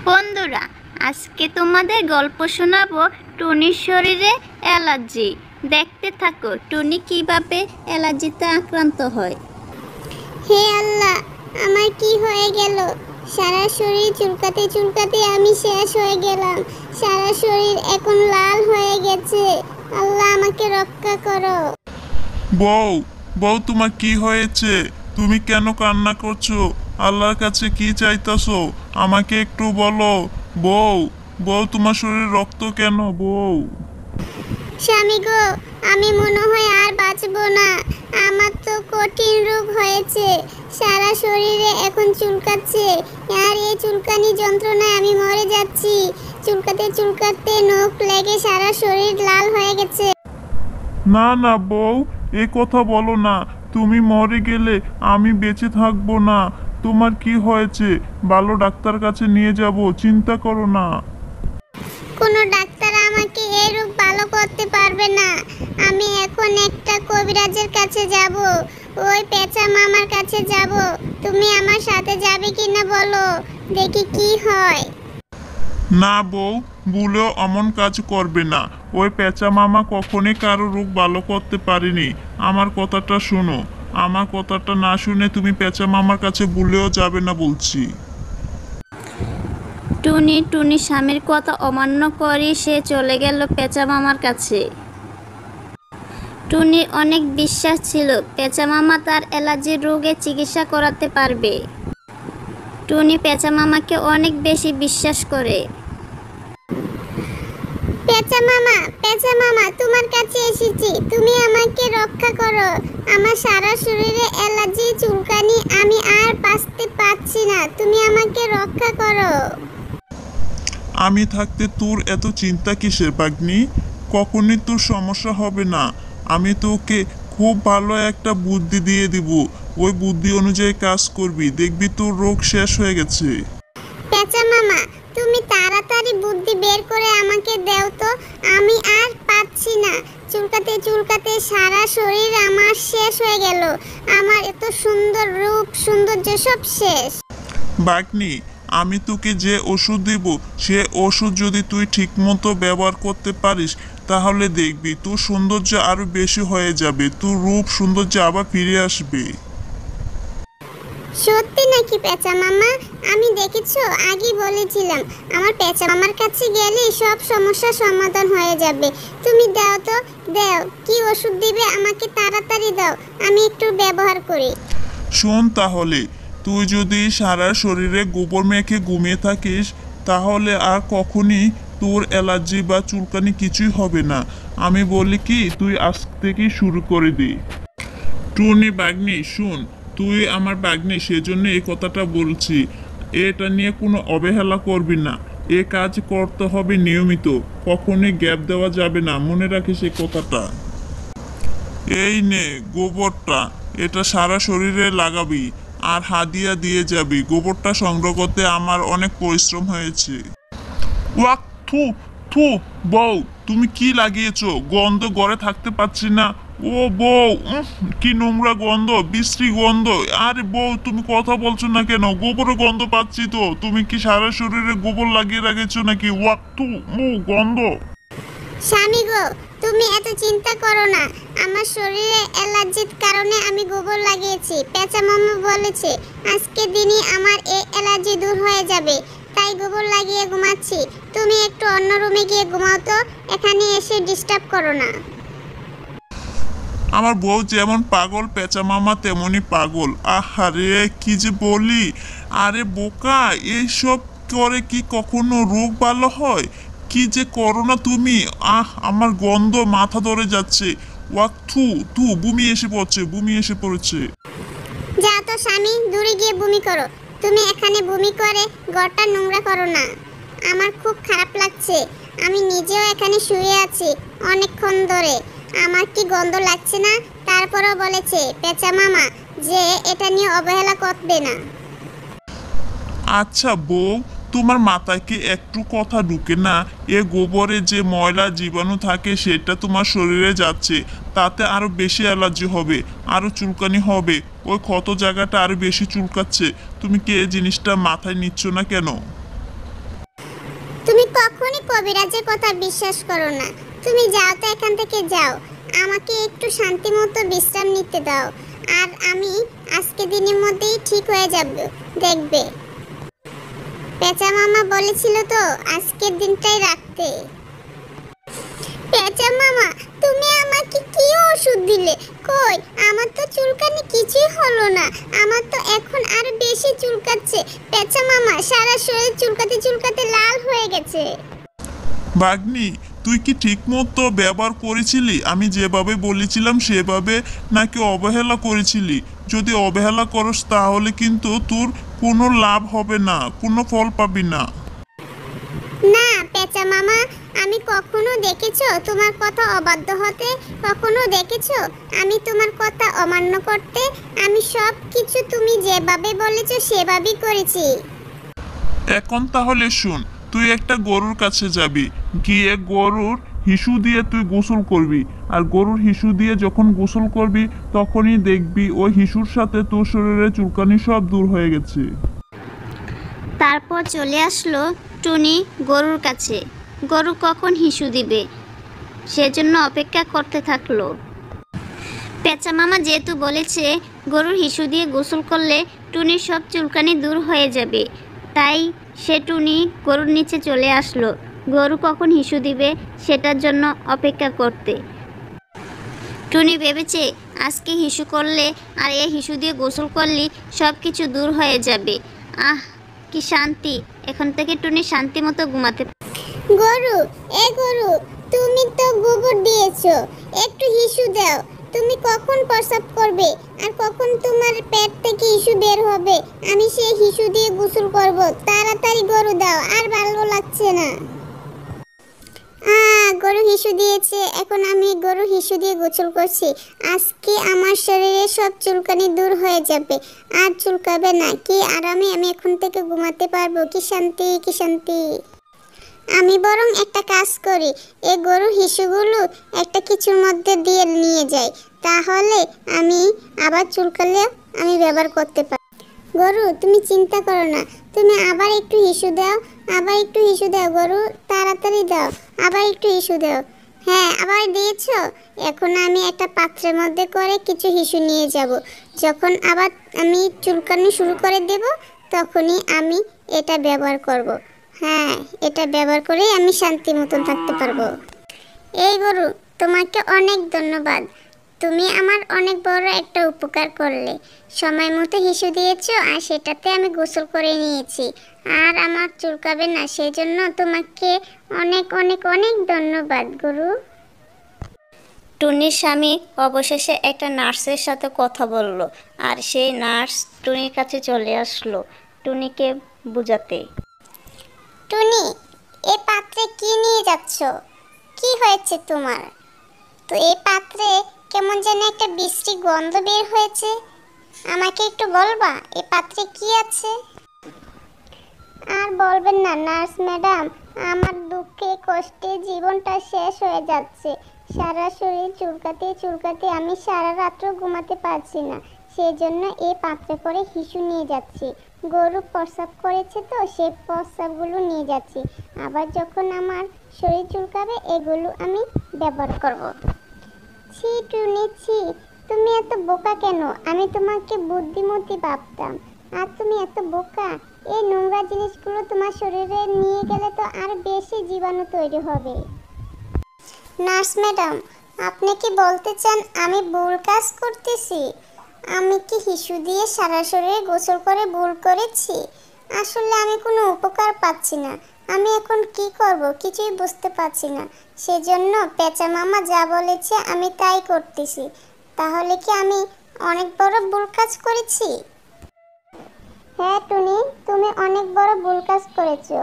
বন্ধুরা, আজকে তোমাদের গল্প শোনাবো টুনির শরীরে অ্যালার্জি। দেখতে থাকো টুনি কিভাবে অ্যালার্জিতে আক্রান্ত হয়। হে আল্লাহ, আমার কি হয়ে গেল? সারা শরীর চুলকাতে চুলকাতে আমি শেষ হয়ে গেলাম। সারা শরীর এখন লাল হয়ে গেছে। আল্লাহ, আমাকে রক্ষা করো। বউ বউ তোমার কি হয়েছে? তুমি কেন কান্না করছো? আল্লাহর কাছে কি চাইতাছো? আমাকে একটু বলো। বউ বউ তোমার শরীরে রক্ত কেন বউ? স্বামী গো, আমি মনে হয় আর বাঁচবো না। আমার তো কঠিন রোগ হয়েছে। সারা শরীরে এখন চুলকাচ্ছে, আর এই চুলকানি যন্ত্রণায় আমি মরে যাচ্ছি। চুলকাতে চুলকাতে নখ লেগে সারা শরীর লাল হয়ে গেছে। না না বউ, এ কথা বলো না। তুমি মরে গেলে আমি বেঁচে থাকবো না। তোমার কি হয়েছে? ভালো ডাক্তার কাছে নিয়ে যাব, চিন্তা করো না। কোনো ডাক্তার আমাকে এই রোগ ভালো করতে পারবে না। আমি এখন একটা কবিরাজের কাছে যাব, ওই পেঁচা মামার কাছে যাব। তুমি আমার সাথে যাবে কিনা বলো, দেখি কি হয়। না বউ, ভুলেও অমন কাজ করবে না। ওই পেঁচা মামা কখনই কারো রোগ ভালো করতে পারেনি। আমার কথাটা শোনো। আমার কথাটা না শুনে তুমি পেঁচা মামার কাছে ভুলেও যাবে না বলছি। টুনি স্বামীর কথা অমান্য করে সে চলে গেল পেঁচা মামার কাছে। টুনির অনেক বিশ্বাস ছিল পেঁচা মামা তার অ্যালার্জির রোগের চিকিৎসা করাতে পারবে। টুনি পেঁচা মামাকে অনেক বেশি বিশ্বাস করে। পেঁচা মামা, তোমার কাছে এসেছি। তুমি আমাকে রক্ষা করো। আমার সারা শরীরে অ্যালার্জি, চুলকানি, আমি আর বাঁচতে পারছি না। তুমি আমাকে রক্ষা করো। আমি থাকতে তোর এত চিন্তা কিসের বাগ্নি? কখনই তোর সমস্যা হবে না। আমি তোকে খুব ভালো একটা বুদ্ধি দিয়ে দিব। ওই বুদ্ধি অনুযায়ী কাজ করবি, দেখবি তোর রোগ শেষ হয়ে গেছে। পেঁচা মামা, তুমি তাড়াতাড়ি বুদ্ধি বের করে আমাকে দাও তো। আমি আর পাচ্ছি না। চুলকাতে চুলকাতে সারা শরীর আমার শেষ হয়ে গেল। আমার এত সুন্দর রূপ, সৌন্দর্য সব শেষ। বাগ্নি, আমি তোকে যে ওষুধ দেব, সে ওষুধ যদি তুই ঠিকমতো ব্যবহার করতে পারিস, তাহলে দেখবি তোর সৌন্দর্য আরো বেশি হয়ে যাবে। তোর রূপ সৌন্দর্য আবার ফিরে আসবে। সত্যি নাকি পেঁচা মামা? আমি দেখেছো, আগেই বলেছিলাম আমার পেঁচা মামার কাছে গেলে সব সমস্যার সমাধান হয়ে যাবে। তুমি দাও তো, দাও। কি ওষুধ দিবে আমাকে? তাড়াতাড়ি দাও, আমি একটু ব্যবহার করি। শোন তাহলে, তুই যদি সারা শরীরে গোবর মেখে ঘুমিয়ে থাকিস, তাহলে আর কখনই তোর অ্যালার্জি বা চুলকানি কিছুই হবে না। আমি বলি কি, তুই আজ থেকেই শুরু করে দি। টুনি বাগ্নি শুন, তুই আমার বাগ্নি, সেজন্য এই কথাটা বলছি। এটা নিয়ে কোনো অবহেলা করবি না। এ কাজ করতে হবে নিয়মিত, কখনই গ্যাপ দেওয়া যাবে না। মনে রাখিস এই কথাটা। এই নে গোবরটা, এটা সারা শরীরে লাগাবি আর হাদিয়া দিয়ে যাবি। গোবরটা সংগ্রহ করতে আমার অনেক পরিশ্রম হয়েছে। ওয়াক, থু থু। বউ, তুমি কি লাগিয়েছো? গন্ধ, ঘরে থাকতে পারছি না। ও বউ, কি নোংরা গন্ধ, বিশ্রী গন্ধ। আরে বউ, তুমি কথা বলছো না কেন? গোবরের গন্ধ পাচ্ছি তো। তুমি কি সারা শরীরে গোবর লাগিয়ে রেখেছো নাকি? ওয়াক, থু, গন্ধ। স্বামী গো, তুমি এত চিন্তা করো না। আমার শরীরে অ্যালার্জির কারণে আমি গোবর লাগিয়েছি। পেঁচা মামা বলেছে আজকে দিনই আমার এই অ্যালার্জি দূর হয়ে যাবে, তাই গোবর লাগিয়ে ঘুমাচ্ছি। তুমি একটু অন্য রুমে গিয়ে ঘুমাও তো, এখানে এসে ডিস্টার্ব করো না। আমার বউ যেমন পাগল, পেঁচা মামা তেমনই পাগল। আহারে কি যে বলি! আরে বোকা, এইসব করে কি কখনো রোগ ভালো হয়? কি যে করো না তুমি! আমার গন্ধ মাথা ধরে যাচ্ছে। ওয়াক, থু থু, বমি এসে পড়ছে, বমি এসে পড়েছে। যাও তো স্বামী, দূরে গিয়ে বমি করো। তুমি এখানে বমি করে ঘরটা নোংরা করো না। আমার খুব খারাপ লাগছে। আমি নিজেও এখানে শুয়ে আছি অনেকক্ষণ ধরে। আমার কি গন্ধ লাগছে না? তারপরও বলেছে পেঁচা মামা যে এটা নিয়ে অবহেলা করবে না। আচ্ছা বউ, তোমার মাথায় কি একটু কথা ঢুকে না? এ গোবরে যে ময়লা জীবাণু থাকে সেটা তোমার শরীরে যাচ্ছে, তাতে আরো বেশি অ্যালার্জি হবে, আরো চুলকানি হবে। ওই ক্ষত জায়গাটা আরো বেশি চুলকাচ্ছে। তুমি কি এই জিনিসটা মাথায় নিচ্ছ না কেন? তুমি কখনই কবিরাজের কথা বিশ্বাস করো না। তুমি যাও তো, এখান থেকে যাও। আমাকে একটু শান্তি মতো বিশ্রাম নিতে দাও, আর আমি আজকে দিনের মধ্যেই ঠিক হয়ে যাব, দেখবে। পেঁচা মামা বলেছিল তো আজকের দিনটাই রাখতে। পেঁচা মামা, তুমি আমাকে কি ওষুধ দিলে? কই, আমার তো চুলকানি কিছুই হলো না, আমার তো এখন আরো বেশি চুলকাচ্ছে। পেঁচা মামা, সারা শরীর চুলকাতে চুলকাতে লাল হয়ে গেছে। ভাগ্নি, তুই কি ঠিক মতো ব্যবহার করেছিলি? আমি যেভাবে বলেছিলাম সেভাবে, নাকি অবহেলা করেছিলি? যদি অবহেলা করস তাহলে কিন্তু তোর কোনো লাভ হবে না, কোনো ফল পাবি না। না পেঁচা মামা, আমি কখনো দেখেছো তোমার কথা অবাধ্য হতে? কখনো দেখেছো আমি তোমার কথা অমান্য করতে? আমি সব কিছু তুমি যেভাবে বলেছো সেভাবেই করেছি। এখন তাহলে শুন, তুই একটা গরুর কাছে যাবি, গিয়ে গরুর হিসু দিয়ে তুই গোসল করবি। আর গরুর হিসু দিয়ে যখন গোসল করবি তখনই দেখবি ওই হিসুর সাথে তোর শরীরে চুলকানি সব দূর হয়ে গেছে। তারপর চলে আসলো টুনি গরুর কাছে। গরু কখন হিসু দিবে সেজন্য অপেক্ষা করতে থাকলো। পেঁচা মামা যেহেতু বলেছে গরুর হিসু দিয়ে গোসল করলে টুনির সব চুলকানি দূর হয়ে যাবে, তাই সে টুনি গরুর নিচে চলে আসলো গরু কখন হিসু দিবে সেটার জন্য অপেক্ষা করতে। টুনি ভেবেছে আজকে হিসু করলে আর এই হিসু দিয়ে গোসল করলে সব কিছু দূর হয়ে যাবে। আহ, কি শান্তি! এখন থেকে টুনি শান্তি মতো ঘুমাতে। গরু, এ গরু, তুমি তো গোবর দিয়েছো, একটু হিসু দাও। তুমি কখন প্রস্রাব করবে আর কখন তোমার পেট থেকে হিসু বের হবে? আমি সেই হিসু দিয়ে গোসল করব। তাড়াতাড়ি গরু দাও, আর ভালো লাগছে না। গরু হিসু দিয়েছে, এখন আমি গরু হিসু দিয়ে গোসল করছি। আজকে আমার শরীরে সব চুলকানি দূর হয়ে যাবে, আর চুলকাবে না। কি আরামে আমি এখন থেকে ঘুমাতে পারবো, কি শান্তি, কি শান্তি। আমি বরং একটা কাজ করি, এই গরু হিসুগুলো একটা কিছুর মধ্যে দিয়ে নিয়ে যাই, তাহলে আমি আবার চুলকালে আমি ব্যবহার করতে পারি। গরু, তুমি চিন্তা করো না, তুমি আবার একটু হিসু দাও, আবার একটু হিসু দাও। গরু, তাড়াতাড়ি দাও, আবার একটু হিসু দাও। হ্যাঁ, আবার দিয়েছো। এখন আমি একটা পাত্রের মধ্যে করে কিছু হিসু নিয়ে যাব। যখন আবার আমি চুলকানি শুরু করে দেব তখনই আমি এটা ব্যবহার করব। হ্যাঁ, এটা ব্যবহার করেই আমি শান্তি মতন থাকতে পারবো। এই গরু, তোমাকে অনেক ধন্যবাদ। তুমি আমার অনেক বড় একটা উপকার করলে। সময় মতো হিসু দিয়েছো, আর সেটাতে আমি গোসল করে নিয়েছি, আর আমার চুলকাবে না। সেই জন্য তোমাকে অনেক অনেক অনেক ধন্যবাদ গরু। টুনির স্বামী অবশেষে একটা নার্সের সাথে কথা বলল, আর সেই নার্স টুনির কাছে চলে আসলো টুনিকে বুঝাতে। টুনি, এই পাত্রে কি নিয়ে যাচ্ছ? কি হয়েছে তোমার? তো এই পাত্রে কেমন যেন একটা বিশ্রী গন্ধ বের হয়েছে। আমাকে একটু বলবা এই পাত্রে কি আছে? আর বলবেন না নার্স ম্যাডাম, আমার দুঃখে কষ্টে জীবনটা শেষ হয়ে যাচ্ছে। সারা শরীর চুলকাতে চুলকাতে আমি সারা রাত্র ঘুমাতে পারছি না। সেই জন্য এই পাত্রে করে হিসু নিয়ে যাচ্ছি। গরু প্রস্রাব করেছে তো, সেই প্রস্রাবগুলো নিয়ে যাচ্ছি। আবার যখন আমার শরীর চুলকাবে এগুলো আমি ব্যবহার করব। ছি টুনি, ছি, তুমি এত বোকা কেন? আমি তোমাকে বুদ্ধিমতী ভাবতাম, আর তুমি এত বোকা। এই নোংরা জিনিসগুলো তোমার শরীরে নিয়ে গেলে তো আর বেশি জীবাণু তৈরি হবে। নার্স ম্যাডাম, আপনি কি বলতে চান আমি ভুল কাজ করতেছি? আমি কি হিসু দিয়ে সারা শরীরে গোসল করে ভুল করেছি? আসলে আমি কোনো উপকার পাচ্ছি না। আমি এখন কি করব কিছুই বুঝতে পারছি না। সেজন্য পেঁচা মামা যা বলেছে আমি তাই করতেছি। তাহলে কি আমি অনেক বড় ভুল কাজ করেছি? হ্যাঁ টুনি, তুমি অনেক বড় ভুল কাজ করেছো।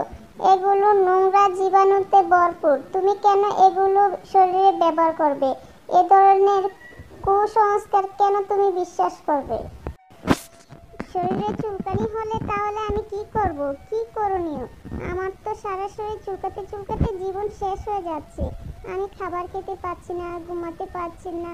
এগুলো নোংরা জীবাণুতে ভরপুর। তুমি কেন এগুলো শরীরে ব্যবহার করবে? এ ধরনের কুসংস্কার কেন তুমি বিশ্বাস করবে? শরীরে চুলকানি হলে তাহলে আমি কি করব? কি করণীয়? আমার তো সারা শরীর চুলকাতে চুলকাতে জীবন শেষ হয়ে যাচ্ছে। আমি খাবার খেতে পাচ্ছি না, ঘুমাতে পারছি না।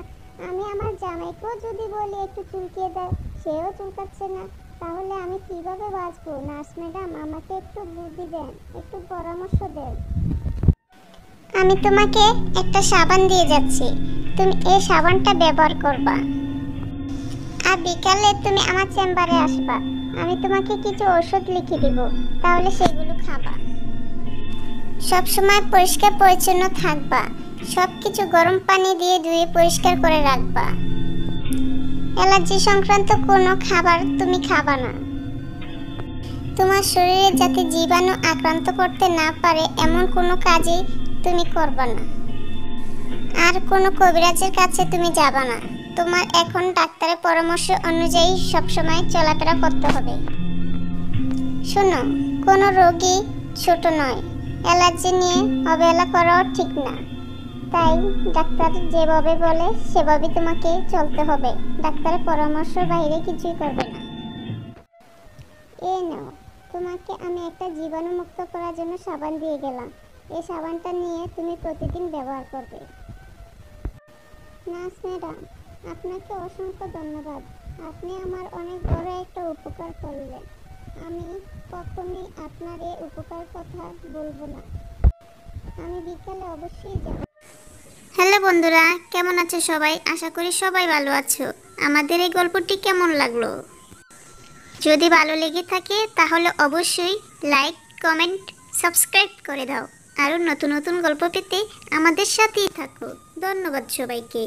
আমি আমার জামাইকেও যদি বলি একটু চুলকিয়ে দাও, সেও চুলকাচ্ছে না। তাহলে আমি কিভাবে বাঁচবো? নার্স ম্যাডাম, আমাকে একটু বুদ্ধি দেন, একটু পরামর্শ দেন। আমি তোমাকে একটা সাবান দিয়ে যাচ্ছি, তুমি এই সাবানটা ব্যবহার করবা, আর বিকালে তুমি আমার চেম্বারে আসবা। আমি তোমাকে কিছু ওষুধ লিখে দিব, তাহলে সেগুলো খাবা। সব সময় পরিষ্কার পরিচ্ছন্ন থাকবা, সব কিছু গরম পানি দিয়ে ধুয়ে পরিষ্কার করে রাখবা। অ্যালার্জি সংক্রান্ত কোনো খাবার তুমি খাবা না। তোমার শরীরে যাতে জীবাণু আক্রান্ত করতে না পারে এমন কোনো কাজই তুমি করবা না। আর কোনো কবিরাজের কাছে তুমি যাবা না। তোমার এখন ডাক্তারের পরামর্শ অনুযায়ী সবসময় চলাফেরা করতে হবে। শোনো, কোনো রোগী ছোট নয়, অ্যালার্জি নিয়ে অবহেলা করাও ঠিক না। তাই ডাক্তার যেভাবে বলে সেভাবে তোমাকে চলতে হবে। ডাক্তারের পরামর্শের বাইরে কিছুই করবে না। এই নাও, তোমাকে আমি একটা জীবাণুমুক্ত করার জন্য সাবান দিয়ে গেলাম। এই সাবানটা নিয়ে তুমি প্রতিদিন ব্যবহার করবে। নার্স ম্যাডাম, আপনাকে অসংখ্য ধন্যবাদ। আপনি আমার অনেক বড় একটা উপকার করলেন। আমি কখনোই আপনার এই উপকার কথা বলবো না। আমি বিকালে অবশ্যই যাব। হ্যালো বন্ধুরা, কেমন আছো সবাই? আশা করি সবাই ভালো আছো। আমাদের এই গল্পটি কেমন লাগলো? যদি ভালো লেগে থাকে তাহলে অবশ্যই লাইক, কমেন্ট, সাবস্ক্রাইব করে দাও। আরও নতুন নতুন গল্প পেতে আমাদের সাথেই থাকো। ধন্যবাদ সবাইকে।